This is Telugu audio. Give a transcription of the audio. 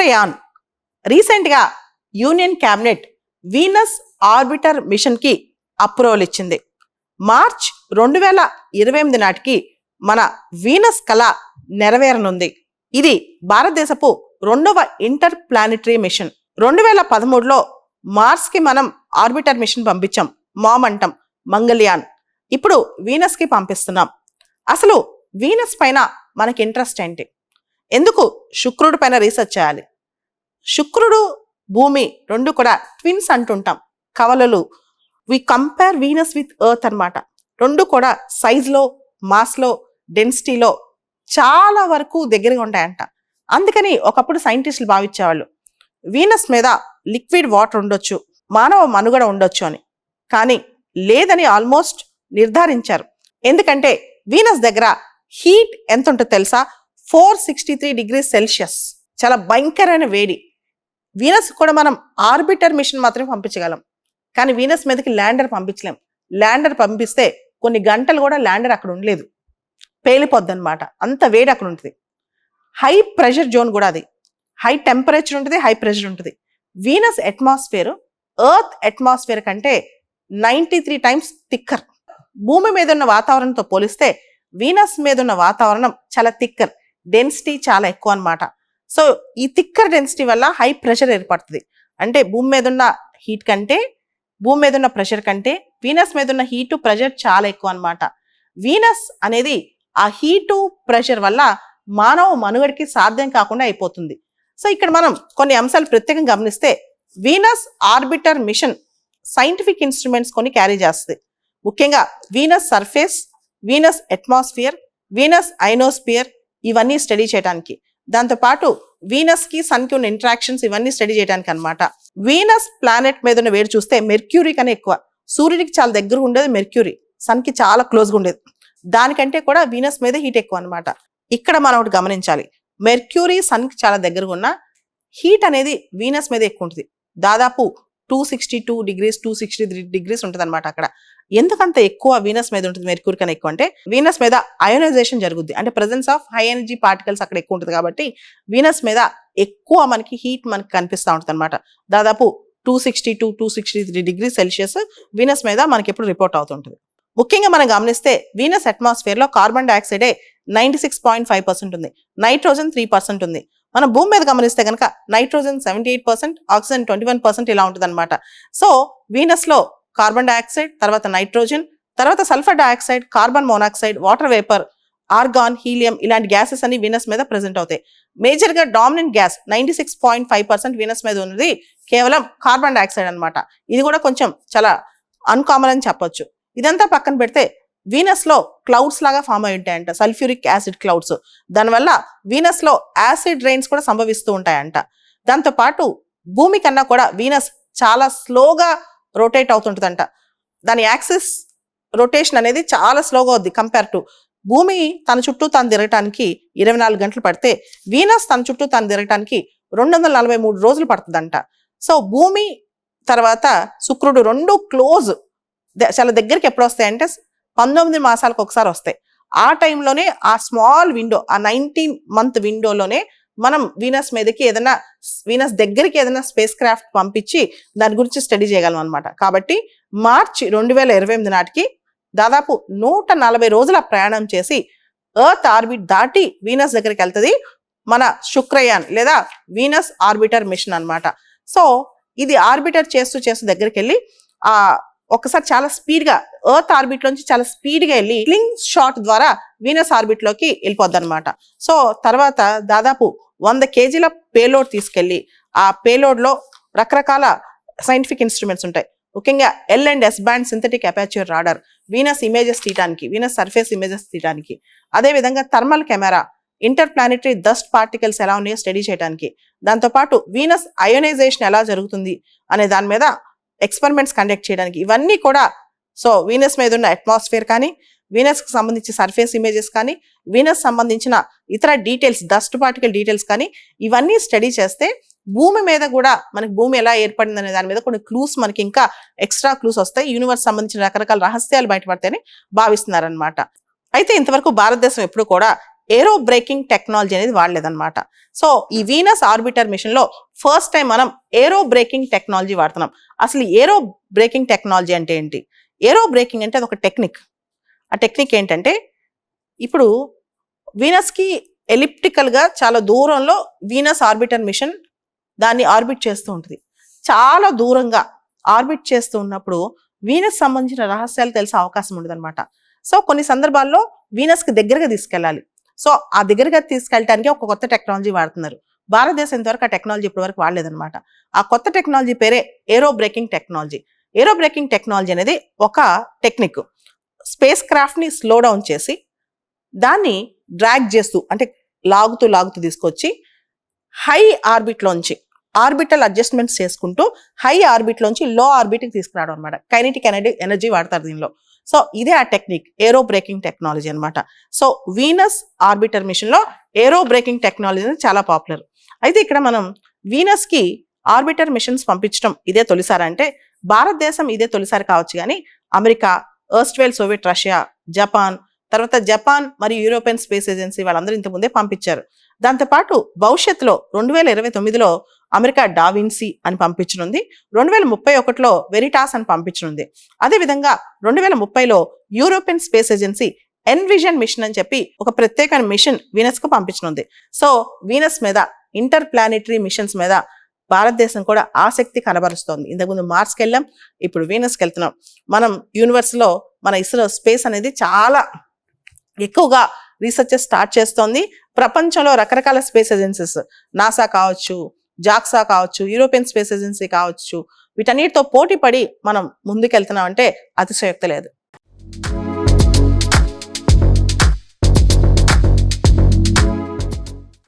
శుక్రయాన్ రీసెంట్ గా union cabinet Venus orbiter machine కి అప్రూవల్ ఇచ్చింది. మార్చ్ 2028 నాటికి మన వీనస్ కళ నెరవేరనుంది. ఇది భారతదేశపు 2వ ఇంటర్ ప్లానెటరీ మిషన్. 2013లో మార్స్ కి మనం ఆర్బిటర్ మిషన్ పంపించాం, మామ్ అంటాం, మంగళయాన్. ఇప్పుడు వీనస్ కి పంపిస్తున్నాం. అసలు వీనస్ పైన మనకి ఇంట్రెస్ట్ ఏంటి? ఎందుకు శుక్రుడి పైన రీసెర్చ్ చేయాలి? శుక్రుడు భూమి రెండు కూడా ట్విన్స్ అంటుంటాం, కవలలు. We compare Venus with Earth అన్నమాట. రెండు కూడా సైజ్లో, మాస్లో, డెన్సిటీలో చాలా వరకు దగ్గరగా ఉంటాయంట. అందుకని ఒకప్పుడు సైంటిస్టులు భావించేవాళ్ళు వీనస్ మీద లిక్విడ్ వాటర్ ఉండొచ్చు, మానవ మనుగడ ఉండొచ్చు అని. కానీ లేదని ఆల్మోస్ట్ నిర్ధారించారు. ఎందుకంటే వీనస్ దగ్గర హీట్ ఎంత ఉంటుందో తెలుసా? 463 degrees సెల్సియస్. చాలా భయంకరమైన వేడి. వీనస్ కూడా మనం ఆర్బిటర్ మిషన్ మాత్రమే పంపించగలం, కానీ వీనస్ మీదకి ల్యాండర్ పంపించలేం. ల్యాండర్ పంపిస్తే కొన్ని గంటలు కూడా ల్యాండర్ అక్కడ ఉండలేదు, పేలిపోద్ది అనమాట. అంత వేడి అక్కడ ఉంటుంది. హై ప్రెషర్ జోన్ కూడా అది. హై టెంపరేచర్ ఉంటుంది, హై ప్రెషర్ ఉంటుంది. వీనస్ అట్మాస్ఫియర్ ఎర్త్ అట్మాస్ఫియర్ కంటే 93 times థిక్కర్. భూమి మీద ఉన్న వాతావరణంతో పోలిస్తే వీనస్ మీద ఉన్న వాతావరణం చాలా థిక్కర్, డెన్సిటీ చాలా ఎక్కువ అనమాట. సో ఈ థిక్కర్ డెన్సిటీ వల్ల హై ప్రెషర్ ఏర్పడుతుంది. అంటే భూమి మీద ఉన్న హీట్ కంటే, భూమి మీద ఉన్న ప్రెషర్ కంటే వీనస్ మీద ఉన్న హీటు ప్రెషర్ చాలా ఎక్కువ అనమాట. వీనస్ అనేది ఆ హీటు ప్రెషర్ వల్ల మానవ మనుగడికి సాధ్యం కాకుండా అయిపోతుంది. సో ఇక్కడ మనం కొన్ని అంశాలు ప్రత్యేకంగా గమనిస్తే, Venus orbiter mission scientific instruments కొన్ని క్యారీ చేస్తుంది. ముఖ్యంగా Venus surface, Venus atmosphere, Venus ionosphere ఇవన్నీ స్టడీ చేయడానికి. దాంతోపాటు వీనస్ కి సన్ కి ఉన్న ఇంటరాక్షన్స్ ఇవన్నీ స్టడీ చేయడానికి అనమాట. వీనస్ ప్లానెట్ మీద ఉన్న వేడి చూస్తే మెర్క్యూరీ కన్నా ఎక్కువ. సూర్యుడికి చాలా దగ్గర ఉండేది మెర్క్యూరీ, సన్ కి చాలా క్లోజ్గా ఉండేది. దానికంటే కూడా వీనస్ మీద హీట్ ఎక్కువ అనమాట. ఇక్కడ మనం ఒకటి గమనించాలి, మెర్క్యూరీ సన్ కి చాలా దగ్గరగా ఉన్న హీట్ అనేది వీనస్ మీద ఎక్కువ ఉంటుంది. దాదాపు 262 degrees 263 degrees ఉంటుంది అనమాట అక్కడ. ఎందుకంత ఎక్కువ వీనస్ మీద ఉంటుంది మెర్క్యూరీ కన్నా ఎక్కువ అంటే, వీనస్ మీద అయోనైజేషన్ జరుగుద్ది. అంటే presence of high energy particles అక్కడ ఎక్కువ ఉంటుంది కాబట్టి వీనస్ మీద ఎక్కువ మనకి హీట్ మనకి కనిపిస్తూ ఉంటుంది అనమాట. దాదాపు 262-263 degrees సెల్సియస్ వీనస్ మీద మనకి ఎప్పుడు రిపోర్ట్ అవుతుంటుంది. ముఖ్యంగా మనం గమనిస్తే వీనస్ అట్మాస్ఫియర్ లో కార్బన్ డైఆక్సైడే 96.5% ఉంది, నైట్రోజన్ 3% ఉంది. మనం భూమి మీద గమనిస్తే కనుక నైట్రోజన్ 78%, ఆక్సిజన్ 21% ఇలా ఉంటుంది అనమాట. సో వీనస్ లో కార్బన్ డైఆక్సైడ్, తర్వాత నైట్రోజన్, తర్వాత sulphur dioxide, carbon monoxide, water vapour, organ, helium ఇలాంటి గ్యాసెస్ అన్ని వీనస్ మీద ప్రెసెంట్ అవుతాయి. మేజర్ గా డామినెంట్ గ్యాస్ 96.5% వీనస్ మీద ఉన్నది కేవలం కార్బన్ డైఆక్సైడ్ అనమాట. ఇది కూడా కొంచెం చాలా అన్కామన్ అని చెప్పొచ్చు. ఇదంతా పక్కన పెడితే వీనస్ లో క్లౌడ్స్ లాగా ఫామ్ అయి ఉంటాయంట, సల్ఫ్యూరిక్ యాసిడ్ క్లౌడ్స్. దానివల్ల వీనస్ లో యాసిడ్ రైన్స్ కూడా సంభవిస్తూ ఉంటాయంట. దాంతో పాటు భూమి కన్నా కూడా వీనస్ చాలా స్లోగా రొటేట్ అవుతుంటుందంట. దాని యాక్సిస్ రొటేషన్ అనేది చాలా స్లోగా అవుద్ది కంపేర్ టు భూమి. తన చుట్టూ తాను తిరగటానికి 24 గంటలు పడితే వీనస్ తన చుట్టూ తాను తిరగటానికి 243 రోజులు పడుతుందంట. సో భూమి తర్వాత శుక్రుడు రెండు క్లోజ్, చాలా దగ్గరికి ఎప్పుడు వస్తాయంటే 19 మాసాలకు ఒకసారి వస్తాయి. ఆ టైంలోనే ఆ స్మాల్ విండో, ఆ 19 month విండోలోనే మనం వీనస్ మీదకి ఏదైనా, వీనస్ దగ్గరికి ఏదైనా స్పేస్ క్రాఫ్ట్ పంపించి దాని గురించి స్టడీ చేయగలం అనమాట. కాబట్టి మార్చి 2028 నాటికి దాదాపు 140 రోజుల ప్రయాణం చేసి ఎర్త్ ఆర్బిట్ దాటి వీనస్ దగ్గరికి వెళ్తుంది మన శుక్రయాన్ లేదా వీనస్ ఆర్బిటర్ మిషన్ అనమాట. సో ఇది ఆర్బిటర్ చేస్తూ దగ్గరికి వెళ్ళి ఒకసారి చాలా స్పీడ్ గా ఎర్త్ ఆర్బిట్ లోంచి చాలా స్పీడ్ గా వెళ్ళి స్లింగ్ షాట్ ద్వారా వీనస్ ఆర్బిట్ లోకి వెళ్ళిపోద్ది అనమాట. సో తర్వాత దాదాపు 100 kg పేలోడ్ తీసుకెళ్లి ఆ పేలోడ్ లో రకరకాల సైంటిఫిక్ ఇన్స్ట్రుమెంట్స్ ఉంటాయి. ముఖ్యంగా L&S band synthetic aperture radar, Venus images తీయడానికి, వీనస్ సర్ఫేస్ ఇమేజెస్ తీయడానికి, అదేవిధంగా thermal camera, interplanetary dust particles ఎలా ఉన్నాయో స్టడీ చేయడానికి, దాంతోపాటు వీనస్ అయోనైజేషన్ ఎలా జరుగుతుంది అనే దాని మీద ఎక్స్పెరిమెంట్స్ కండక్ట్ చేయడానికి, ఇవన్నీ కూడా. సో వీనస్ మీద ఉన్న అట్మాస్ఫియర్ కానీ, వీనస్ కి సంబంధించి సర్ఫేస్ ఇమేజెస్ కానీ, వీనస్ సంబంధించిన ఇతర డీటెయిల్స్, డస్ట్ పార్టికల్ డీటెయిల్స్ కానీ ఇవన్నీ స్టడీ చేస్తే భూమి మీద కూడా మనకి భూమి ఎలా ఏర్పడింది అనే దాని మీద కొన్ని క్లూస్, మనకి ఇంకా ఎక్స్ట్రా క్లూస్ వస్తాయి. యూనివర్స్ సంబంధించిన రకరకాల రహస్యాలు బయటపడతాయని భావిస్తున్నారనమాట. అయితే ఇంతవరకు భారతదేశం ఎప్పుడు కూడా ఏరో బ్రేకింగ్ టెక్నాలజీ అనేది వాడలేదన్నమాట. సో ఈ వీనస్ ఆర్బిటర్ మిషన్ లో ఫస్ట్ టైం మనం ఏరో బ్రేకింగ్ టెక్నాలజీ వాడుతున్నాం. అసలు ఏరో బ్రేకింగ్ టెక్నాలజీ అంటే ఏంటి? ఏరో బ్రేకింగ్ అంటే అది ఒక టెక్నిక్. ఆ టెక్నిక్ ఏంటంటే, ఇప్పుడు వీనస్ కి ఎలిప్టికల్ గా చాలా దూరంలో వీనస్ ఆర్బిటర్ మిషన్ దాన్ని ఆర్బిట్ చేస్తూ ఉంటుంది. చాలా దూరంగా ఆర్బిట్ చేస్తూ ఉన్నప్పుడు వీనస్ సంబంధించిన రహస్యాలు తెలిసే అవకాశం ఉండదు అనమాట. సో కొన్ని సందర్భాల్లో వీనస్ కి దగ్గరగా తీసుకెళ్ళాలి. సో ఆ దగ్గరగా తీసుకెళ్ళడానికి ఒక కొత్త టెక్నాలజీ వాడుతున్నారు. భారతదేశం ఇంతవరకు ఆ టెక్నాలజీ ఇప్పటి వరకు వాడలేదన్నమాట. ఆ కొత్త టెక్నాలజీ పేరే ఏరో బ్రేకింగ్ టెక్నాలజీ. ఏరో బ్రేకింగ్ టెక్నాలజీ అనేది ఒక టెక్నిక్. స్పేస్ క్రాఫ్ట్ ని స్లో డౌన్ చేసి దాన్ని డ్రాగ్ చేస్తూ అంటే లాగుతూ తీసుకొచ్చి హై ఆర్బిట్ లోంచి ఆర్బిటల్ అడ్జస్ట్మెంట్స్ చేసుకుంటూ హై ఆర్బిట్ లోంచి లో ఆర్బిట్ కి తీసుకురావడం అనమాట. కైనెటిక్ ఎనర్జీ వాడతారు దీనిలో. సో ఇదే ఆ టెక్నిక్, ఏరో బ్రేకింగ్ టెక్నాలజీ అనమాట. సో వీనస్ ఆర్బిటర్ మిషన్ లో ఏరో బ్రేకింగ్ టెక్నాలజీ అనేది చాలా పాపులర్. అయితే ఇక్కడ మనం వీనస్ కి ఆర్బిటర్ మిషన్స్ పంపించడం ఇదే తొలిసారి అంటే, భారతదేశం ఇదే తొలిసారి కావచ్చు కానీ అమెరికా, ఎర్స్ట్వేల్ సోవియట్ రష్యా, జపాన్, తర్వాత జపాన్ మరియు యూరోపియన్ స్పేస్ ఏజెన్సీ వాళ్ళందరూ ఇంతకుముందే పంపించారు. దాంతోపాటు భవిష్యత్తులో 2029లో అమెరికా డావిన్సీ అని పంపించనుంది. 2031లో వెరిటాస్ అని పంపించనుంది. అదేవిధంగా 2030లో European Space Agency Envision mission అని చెప్పి ఒక ప్రత్యేక మిషన్ వీనస్ కు పంపించనుంది. సో వీనస్ మీద, ఇంటర్ ప్లానెటరీ మిషన్స్ మీద భారతదేశం కూడా ఆసక్తి కనబరుస్తోంది. ఇంతకుముందు మార్స్కి వెళ్ళాం, ఇప్పుడు వీనస్కి వెళ్తున్నాం. మనం యూనివర్స్ లో మన ఇస్రో స్పేస్ అనేది చాలా ఎక్కువగా రీసెర్చెస్ స్టార్ట్ చేస్తోంది. ప్రపంచంలో రకరకాల స్పేస్ ఏజెన్సీస్, నాసా కావచ్చు, జాక్సా కావచ్చు, యూరోపియన్ స్పేస్ ఏజెన్సీ కావచ్చు, వీటన్నిటితో పోటీ పడి మనం ముందుకెళ్తున్నాం అంటే అతిశయోక్తి లేదు.